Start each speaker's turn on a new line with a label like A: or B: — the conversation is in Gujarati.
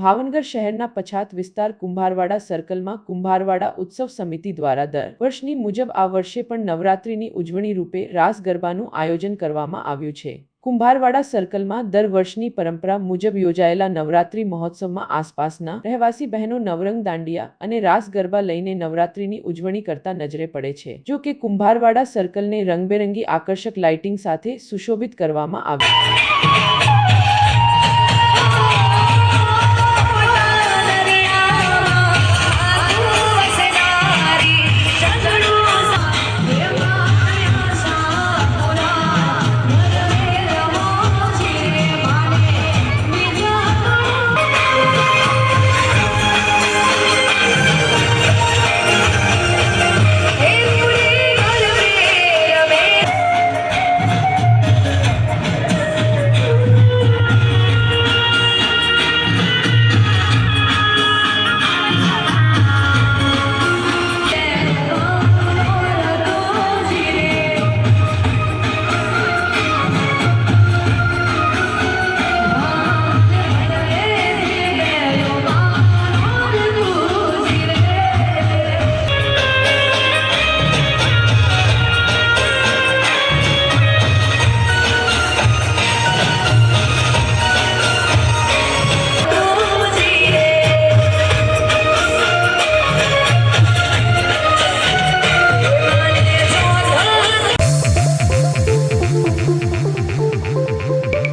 A: ભાવનગર શહેરના પછાત વિસ્તાર કુંભારવાડા સર્કલમાં કુંભારવાડા ઉત્સવ સમિતિ દ્વારા દર વર્ષની મુજબ આ વર્ષે પણ નવરાત્રિની ઉજવણી રૂપે રાસ ગરબાનું આયોજન કરવામાં આવ્યું છે। કુંભારવાડા સર્કલમાં દર વર્ષની પરંપરા મુજબ યોજાયેલા નવરાત્રિ મહોત્સવમાં આસપાસના રહેવાસી બહેનો નવરંગ દાંડિયા અને રાસ ગરબા લઈને નવરાત્રિની ઉજવણી કરતા નજરે પડે છે। જો કે કુંભારવાડા સર્કલને રંગબેરંગી આકર્ષક લાઇટિંગ સાથે સુશોભિત કરવામાં આવ્યું।